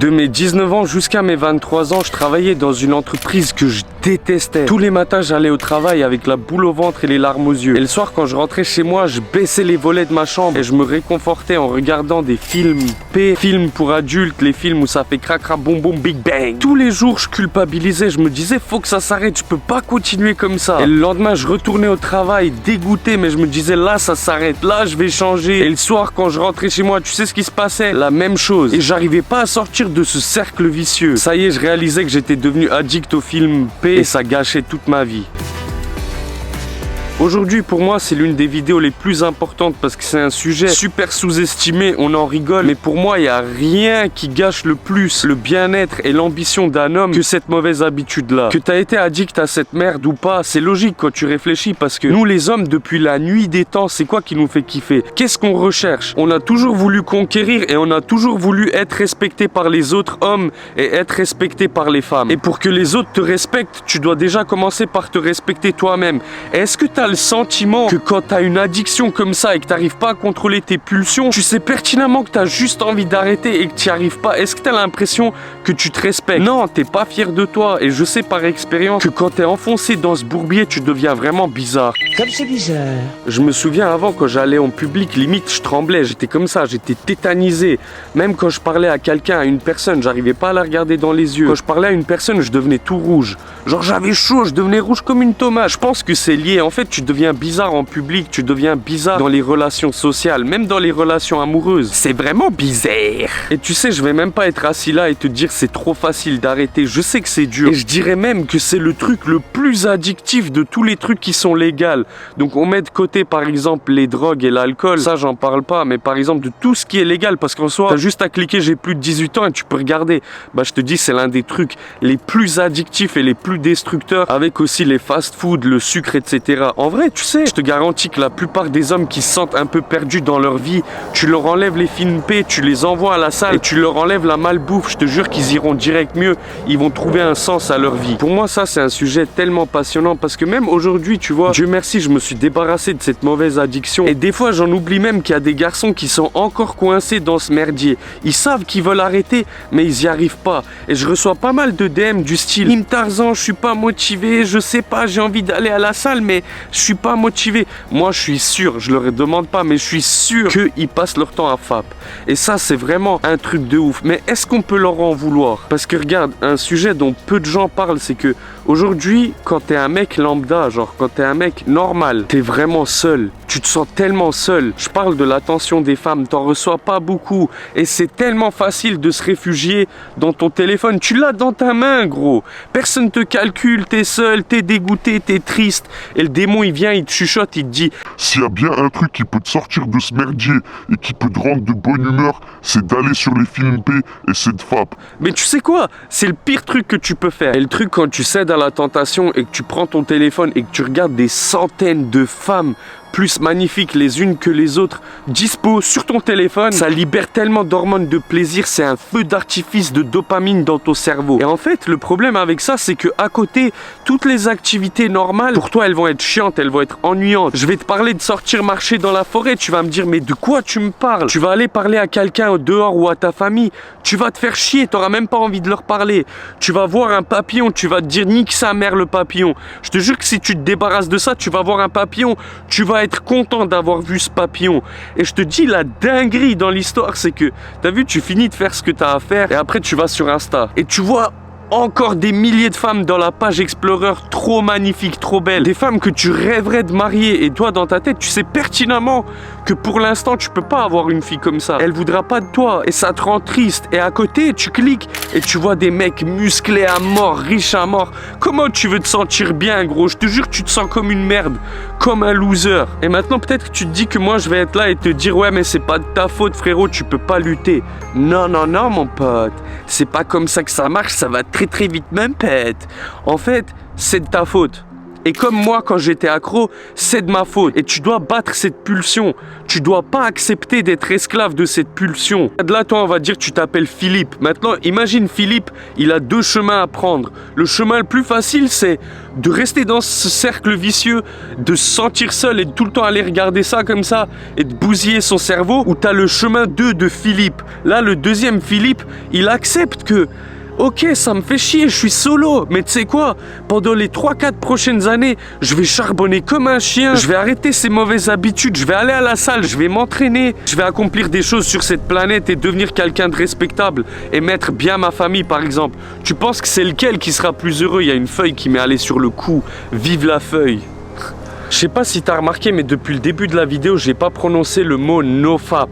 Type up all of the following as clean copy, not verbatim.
De mes 19 ans jusqu'à mes 23 ans, je travaillais dans une entreprise que je détestais. Tous les matins, j'allais au travail avec la boule au ventre et les larmes aux yeux. Et le soir, quand je rentrais chez moi, je baissais les volets de ma chambre et je me réconfortais en regardant des films films pour adultes, les films où ça fait cracra boum boum big bang. Tous les jours, je culpabilisais, je me disais, faut que ça s'arrête, je peux pas continuer comme ça. Et le lendemain, je retournais au travail, dégoûté, mais je me disais, là, ça s'arrête, là, je vais changer. Et le soir, quand je rentrais chez moi, tu sais ce qui se passait? La même chose. Et j'arrivais pas à sortir de ce cercle vicieux. Ça y est, je réalisais que j'étais devenu addict au film P et ça gâchait toute ma vie. Aujourd'hui, pour moi, c'est l'une des vidéos les plus importantes parce que c'est un sujet super sous-estimé, on en rigole. Mais pour moi, il n'y a rien qui gâche le plus le bien-être et l'ambition d'un homme que cette mauvaise habitude-là. Que tu as été addict à cette merde ou pas, c'est logique quand tu réfléchis parce que nous, les hommes, depuis la nuit des temps, c'est quoi qui nous fait kiffer? Qu'est-ce qu'on recherche? On a toujours voulu conquérir et on a toujours voulu être respecté par les autres hommes et être respecté par les femmes. Et pour que les autres te respectent, tu dois déjà commencer par te respecter toi-même. Est-ce que tu as le sentiment que quand t'as une addiction comme ça et que t'arrives pas à contrôler tes pulsions, tu sais pertinemment que t'as juste envie d'arrêter et que t'y arrives pas? Est-ce que t'as l'impression que tu te respectes? Non, t'es pas fier de toi et je sais par expérience que quand t'es enfoncé dans ce bourbier, tu deviens vraiment bizarre. Comme c'est bizarre. Je me souviens avant quand j'allais en public, limite je tremblais, j'étais comme ça, j'étais tétanisé. Même quand je parlais à quelqu'un, à une personne, j'arrivais pas à la regarder dans les yeux. Quand je parlais à une personne, je devenais tout rouge. Genre j'avais chaud, je devenais rouge comme une tomate. Je pense que c'est lié. En fait, tu deviens bizarre en public, tu deviens bizarre dans les relations sociales, même dans les relations amoureuses. C'est vraiment bizarre. Et tu sais, je vais même pas être assis là et te dire c'est trop facile d'arrêter. Je sais que c'est dur. Et je dirais même que c'est le truc le plus addictif de tous les trucs qui sont légaux. Donc on met de côté par exemple les drogues et l'alcool. Ça, j'en parle pas. Mais par exemple de tout ce qui est légal, parce qu'en soi, t'as juste à cliquer j'ai plus de 18 ans et tu peux regarder. Bah je te dis, c'est l'un des trucs les plus addictifs et les plus destructeurs, avec aussi les fast-food, le sucre, etc. En vrai, tu sais, je te garantis que la plupart des hommes qui se sentent un peu perdus dans leur vie, tu leur enlèves les films P, tu les envoies à la salle et tu leur enlèves la malbouffe, je te jure qu'ils iront direct mieux, ils vont trouver un sens à leur vie. Pour moi, ça, c'est un sujet tellement passionnant parce que même aujourd'hui, tu vois, Dieu merci, je me suis débarrassé de cette mauvaise addiction et des fois, j'en oublie même qu'il y a des garçons qui sont encore coincés dans ce merdier. Ils savent qu'ils veulent arrêter, mais ils y arrivent pas. Et je reçois pas mal de DM du style « Im Tarzan, je suis pas motivé, je sais pas, j'ai envie d'aller à la salle, mais je suis pas motivé. » Moi, je suis sûr, je leur demande pas, mais je suis sûr qu'ils passent leur temps à FAP. Et ça, c'est vraiment un truc de ouf. Mais est-ce qu'on peut leur en vouloir? Parce que regarde, un sujet dont peu de gens parlent, c'est que aujourd'hui, quand t'es un mec lambda, genre quand t'es un mec normal, t'es vraiment seul. Tu te sens tellement seul. Je parle de l'attention des femmes, t'en reçois pas beaucoup. Et c'est tellement facile de se réfugier dans ton téléphone. Tu l'as dans ta main, gros. Personne te calcule, t'es seul, t'es dégoûté, t'es triste. Et le démon, il vient, il te chuchote, il te dit « S'il y a bien un truc qui peut te sortir de ce merdier et qui peut te rendre de bonne humeur, c'est d'aller sur les films P et c'est de FAP. » Mais tu sais quoi? C'est le pire truc que tu peux faire. Et le truc quand tu cèdes à la tentation et que tu prends ton téléphone et que tu regardes des centaines de femmes plus magnifiques les unes que les autres, dispo sur ton téléphone, ça libère tellement d'hormones de plaisir, c'est un feu d'artifice de dopamine dans ton cerveau. Et en fait, le problème avec ça, c'est que à côté, toutes les activités normales, pour toi, elles vont être chiantes, elles vont être ennuyantes. Je vais te parler de sortir marcher dans la forêt, tu vas me dire, mais de quoi tu me parles? Tu vas aller parler à quelqu'un dehors ou à ta famille, tu vas te faire chier, t'auras même pas envie de leur parler. Tu vas voir un papillon, tu vas te dire, nique sa mère le papillon. Je te jure que si tu te débarrasses de ça, tu vas voir un papillon, tu vas être content d'avoir vu ce papillon. Et je te dis, la dinguerie dans l'histoire, c'est que t'as vu, tu finis de faire ce que t'as à faire et après tu vas sur Insta et tu vois encore des milliers de femmes dans la page Explorer, trop magnifiques, trop belles. Des femmes que tu rêverais de marier. Et toi, dans ta tête, tu sais pertinemment que pour l'instant, tu peux pas avoir une fille comme ça. Elle voudra pas de toi. Et ça te rend triste. Et à côté, tu cliques et tu vois des mecs musclés à mort, riches à mort. Comment tu veux te sentir bien, gros? Je te jure que tu te sens comme une merde. Comme un loser. Et maintenant, peut-être que tu te dis que moi, je vais être là et te dire, ouais, mais c'est pas de ta faute, frérot, tu peux pas lutter. Non, non, non, mon pote. C'est pas comme ça que ça marche, ça va très vite, même pète. En fait, c'est de ta faute. Et comme moi, quand j'étais accro, c'est de ma faute. Et tu dois battre cette pulsion. Tu dois pas accepter d'être esclave de cette pulsion. Là, toi, on va dire que tu t'appelles Philippe. Maintenant, imagine Philippe, il a 2 chemins à prendre. Le chemin le plus facile, c'est de rester dans ce cercle vicieux, de se sentir seul et de tout le temps aller regarder ça comme ça et de bousiller son cerveau. Ou t'as le chemin 2 de Philippe. Là, le deuxième Philippe, il accepte que... Ok, ça me fait chier, je suis solo, mais tu sais quoi? Pendant les 3-4 prochaines années, je vais charbonner comme un chien, je vais arrêter ces mauvaises habitudes, je vais aller à la salle, je vais m'entraîner, je vais accomplir des choses sur cette planète et devenir quelqu'un de respectable et mettre bien ma famille, par exemple. Tu penses que c'est lequel qui sera plus heureux? Il y a une feuille qui m'est allée sur le cou. Vive la feuille! Je sais pas si t'as remarqué, mais depuis le début de la vidéo, j'ai pas prononcé le mot nofap.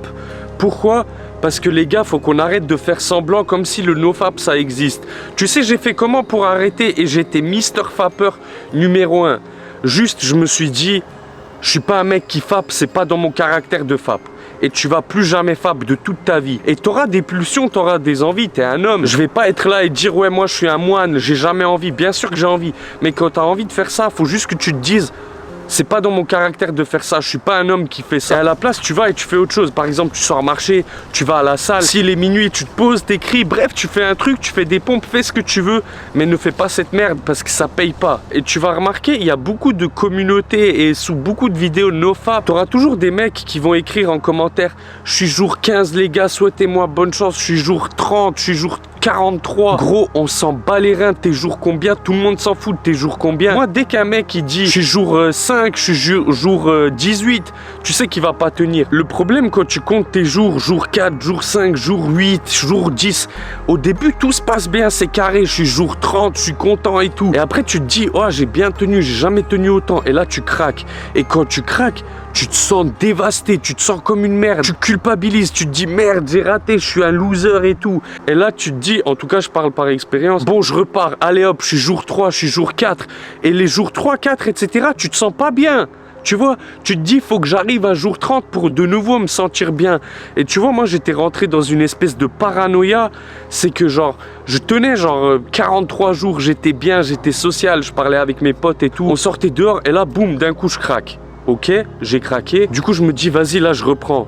Pourquoi? Parce que les gars, faut qu'on arrête de faire semblant comme si le nofap ça existe. Tu sais, j'ai fait comment pour arrêter et j'étais Mister Fapper numéro 1. Juste, je me suis dit, je suis pas un mec qui fape, c'est pas dans mon caractère de fap. Et tu vas plus jamais fap de toute ta vie. Et t'auras des pulsions, t'auras des envies, t'es un homme. Je vais pas être là et dire, ouais, moi je suis un moine, j'ai jamais envie. Bien sûr que j'ai envie. Mais quand t'as envie de faire ça, faut juste que tu te dises, c'est pas dans mon caractère de faire ça, je suis pas un homme qui fait ça. Et à la place, tu vas et tu fais autre chose. Par exemple, tu sors marcher, tu vas à la salle. S'il est minuit, tu te poses, t'écris, bref, tu fais un truc, tu fais des pompes, fais ce que tu veux, mais ne fais pas cette merde parce que ça paye pas. Et tu vas remarquer, il y a beaucoup de communautés et sous beaucoup de vidéos nofap, t'auras toujours des mecs qui vont écrire en commentaire, je suis jour 15 les gars, souhaitez-moi bonne chance, je suis jour 30, je suis jour 43. Gros, on s'en bat les reins, t'es jour combien? Tout le monde s'en fout de tes jours combien. Moi, dès qu'un mec il dit je suis jour 5, je suis jour 18, tu sais qu'il va pas tenir. Le problème quand tu comptes tes jours, jour 4, jour 5, jour 8, jour 10, au début tout se passe bien, c'est carré, je suis jour 30, je suis content et tout. Et après tu te dis, oh j'ai bien tenu, j'ai jamais tenu autant. Et là tu craques. Et quand tu craques, tu te sens dévasté, tu te sens comme une merde, tu culpabilises, tu te dis merde, j'ai raté, je suis un loser et tout. Et là tu te dis, en tout cas je parle par expérience, bon je repars, allez hop, je suis jour 3, je suis jour 4. Et les jours 3, 4, etc., tu te sens pas bien. Tu vois, tu te dis, faut que j'arrive à jour 30 pour de nouveau me sentir bien. Et tu vois, moi j'étais rentré dans une espèce de paranoïa. C'est que genre, je tenais genre 43 jours, j'étais bien, j'étais social, je parlais avec mes potes et tout. On sortait dehors et là, boum, d'un coup je craque. Ok, j'ai craqué. Du coup, je me dis, vas-y, là, je reprends,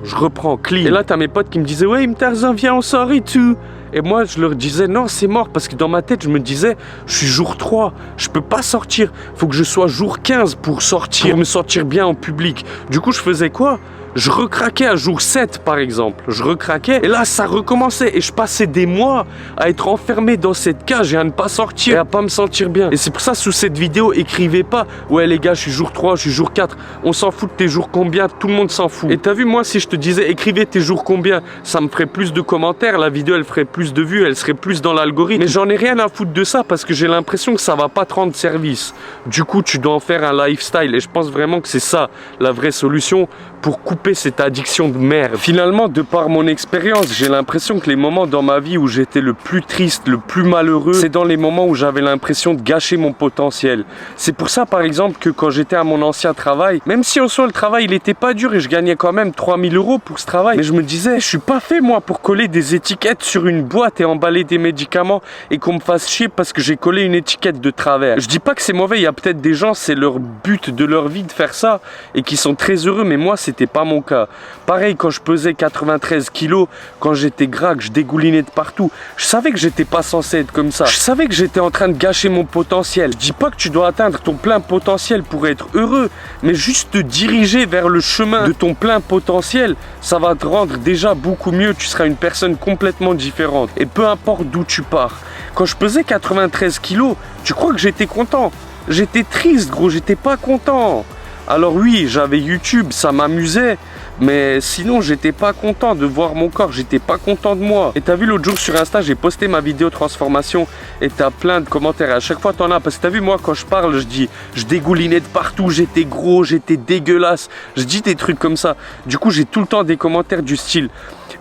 clean. Et là, t'as mes potes qui me disaient, ouais, Tarzan, viens, on sort et tout. Et moi, je leur disais, non, c'est mort. Parce que dans ma tête, je me disais, je suis jour 3. Je peux pas sortir. Faut que je sois jour 15 pour sortir, pour me sentir bien en public. Du coup, je faisais quoi? Je recraquais à jour 7 par exemple, je recraquais et là ça recommençait et je passais des mois à être enfermé dans cette cage et à ne pas sortir et à pas me sentir bien. Et c'est pour ça sous cette vidéo, écrivez pas ouais les gars je suis jour 3, je suis jour 4, on s'en fout de tes jours combien, tout le monde s'en fout. Et t'as vu moi si je te disais écrivez tes jours combien, ça me ferait plus de commentaires, la vidéo elle ferait plus de vues, elle serait plus dans l'algorithme. Mais j'en ai rien à foutre de ça parce que j'ai l'impression que ça va pas te rendre service. Du coup tu dois en faire un lifestyle et je pense vraiment que c'est ça la vraie solution pour couper cette addiction de merde. Finalement, de par mon expérience, j'ai l'impression que les moments dans ma vie où j'étais le plus triste, le plus malheureux, c'est dans les moments où j'avais l'impression de gâcher mon potentiel. C'est pour ça, par exemple, que quand j'étais à mon ancien travail, même si en soi le travail il était pas dur et je gagnais quand même 3000 € pour ce travail, mais je me disais, je suis pas fait moi pour coller des étiquettes sur une boîte et emballer des médicaments et qu'on me fasse chier parce que j'ai collé une étiquette de travers. Je dis pas que c'est mauvais, il y a peut-être des gens, c'est leur but de leur vie de faire ça et qui sont très heureux, mais moi c'était pas mon cas. Pareil, quand je pesais 93 kilos, quand j'étais gras, que je dégoulinais de partout, je savais que j'étais pas censé être comme ça. Je savais que j'étais en train de gâcher mon potentiel. Je dis pas que tu dois atteindre ton plein potentiel pour être heureux, mais juste te diriger vers le chemin de ton plein potentiel, ça va te rendre déjà beaucoup mieux. Tu seras une personne complètement différente. Et peu importe d'où tu pars. Quand je pesais 93 kilos, tu crois que j'étais content? J'étais triste, gros, j'étais pas content. Alors oui, j'avais YouTube, ça m'amusait, mais sinon j'étais pas content de voir mon corps, j'étais pas content de moi. Et t'as vu l'autre jour sur Insta, j'ai posté ma vidéo transformation et t'as plein de commentaires. Et à chaque fois t'en as, parce que t'as vu moi quand je parle, je dis, je dégoulinais de partout, j'étais gros, j'étais dégueulasse, je dis des trucs comme ça. Du coup j'ai tout le temps des commentaires du style,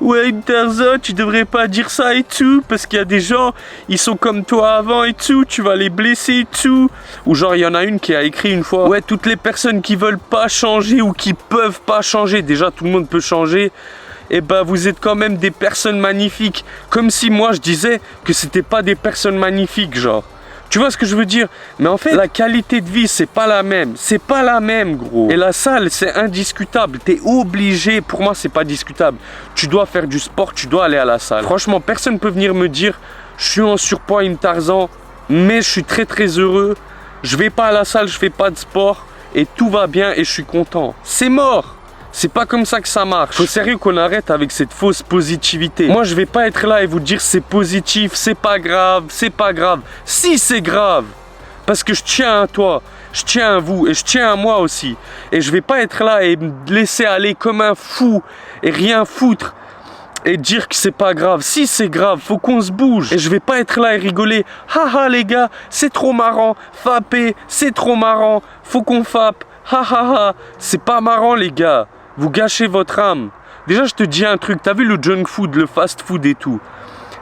ouais Tarzan, tu devrais pas dire ça et tout, parce qu'il y a des gens, ils sont comme toi avant et tout, tu vas les blesser et tout. Ou genre il y en a une qui a écrit une fois, ouais toutes les personnes qui veulent pas changer ou qui peuvent pas changer, déjà tout le monde peut changer, et ben vous êtes quand même des personnes magnifiques. Comme si moi je disais que c'était pas des personnes magnifiques, genre. Tu vois ce que je veux dire? Mais en fait, la qualité de vie, c'est pas la même. C'est pas la même, gros. Et la salle, c'est indiscutable. T'es obligé. Pour moi, c'est pas discutable. Tu dois faire du sport, tu dois aller à la salle. Franchement, personne peut venir me dire je suis en surpoids, une Tarzan, mais je suis très très heureux. Je vais pas à la salle, je fais pas de sport et tout va bien et je suis content. C'est mort. C'est pas comme ça que ça marche. Faut sérieux qu'on arrête avec cette fausse positivité. Moi, je vais pas être là et vous dire c'est positif, c'est pas grave, c'est pas grave. Si, c'est grave. Parce que je tiens à toi, je tiens à vous et je tiens à moi aussi. Et je vais pas être là et me laisser aller comme un fou et rien foutre et dire que c'est pas grave. Si, c'est grave, faut qu'on se bouge. Et je vais pas être là et rigoler. Haha les gars, c'est trop marrant. Fapper, c'est trop marrant. Faut qu'on fappe. Haha, c'est pas marrant les gars. Vous gâchez votre âme. Déjà, je te dis un truc. T'as vu le junk food, le fast food et tout?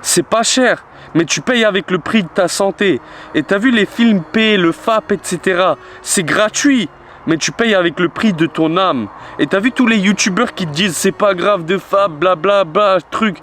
C'est pas cher, mais tu payes avec le prix de ta santé. Et t'as vu les films P, le FAP, etc. C'est gratuit, mais tu payes avec le prix de ton âme. Et t'as vu tous les youtubeurs qui te disent c'est pas grave de FAP, blablabla, truc.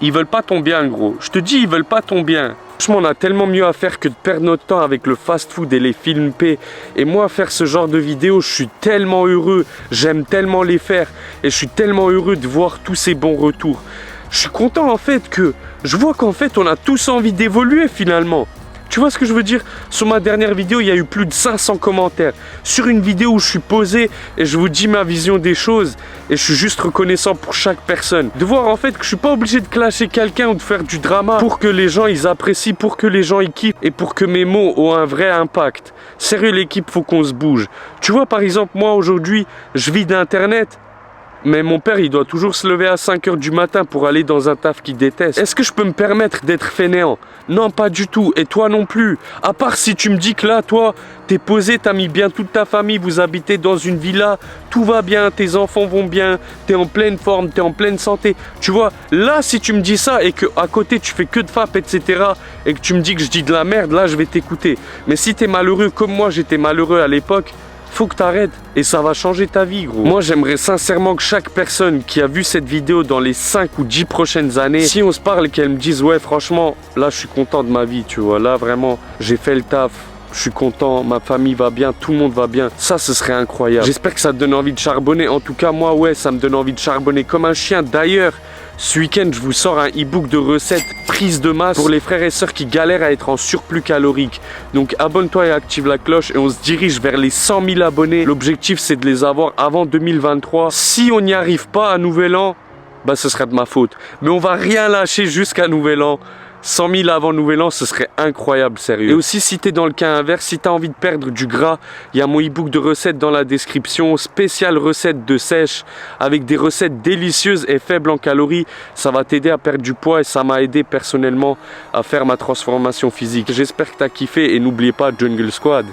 Ils veulent pas ton bien, gros. Je te dis, ils veulent pas ton bien. Franchement, on a tellement mieux à faire que de perdre notre temps avec le fast-food et les films P. Et moi, faire ce genre de vidéos, je suis tellement heureux. J'aime tellement les faire. Et je suis tellement heureux de voir tous ces bons retours. Je suis content, en fait, que je vois qu'en fait, on a tous envie d'évoluer, finalement. Tu vois ce que je veux dire? Sur ma dernière vidéo, il y a eu plus de 500 commentaires. Sur une vidéo où je suis posé et je vous dis ma vision des choses. Et je suis juste reconnaissant pour chaque personne. De voir en fait que je suis pas obligé de clasher quelqu'un ou de faire du drama pour que les gens ils apprécient, pour que les gens ils kiffent et pour que mes mots ont un vrai impact. Sérieux l'équipe, faut qu'on se bouge. Tu vois par exemple, moi aujourd'hui, je vis d'internet. Mais mon père, il doit toujours se lever à 5 h du matin pour aller dans un taf qu'il déteste. Est-ce que je peux me permettre d'être fainéant? Non, pas du tout. Et toi non plus. À part si tu me dis que là, toi, t'es posé, t'as mis bien toute ta famille, vous habitez dans une villa, tout va bien, tes enfants vont bien, t'es en pleine forme, t'es en pleine santé. Tu vois, là, si tu me dis ça et que à côté, tu fais que de FAP, etc., et que tu me dis que je dis de la merde, là, je vais t'écouter. Mais si t'es malheureux comme moi, j'étais malheureux à l'époque, faut que t'arrêtes et ça va changer ta vie, gros. Moi, j'aimerais sincèrement que chaque personne qui a vu cette vidéo dans les 5 ou 10 prochaines années, si on se parle, qu'elle me dise ouais, franchement, là, je suis content de ma vie, tu vois. Là, vraiment, j'ai fait le taf. Je suis content, ma famille va bien, tout le monde va bien. Ça, ce serait incroyable. J'espère que ça te donne envie de charbonner. En tout cas, moi, ouais, ça me donne envie de charbonner comme un chien. D'ailleurs, ce week-end, je vous sors un e-book de recettes prise de masse pour les frères et sœurs qui galèrent à être en surplus calorique. Donc, abonne-toi et active la cloche et on se dirige vers les 100 000 abonnés. L'objectif, c'est de les avoir avant 2023. Si on n'y arrive pas à Nouvel An, bah, ce serait de ma faute. Mais on va rien lâcher jusqu'à Nouvel An. 100 000 avant Nouvel An, ce serait incroyable, sérieux. Et aussi, si t'es dans le cas inverse, si t'as envie de perdre du gras, il y a mon e-book de recettes dans la description, spécial recettes de sèche, avec des recettes délicieuses et faibles en calories. Ça va t'aider à perdre du poids et ça m'a aidé personnellement à faire ma transformation physique. J'espère que t'as kiffé et n'oubliez pas Jungle Squad.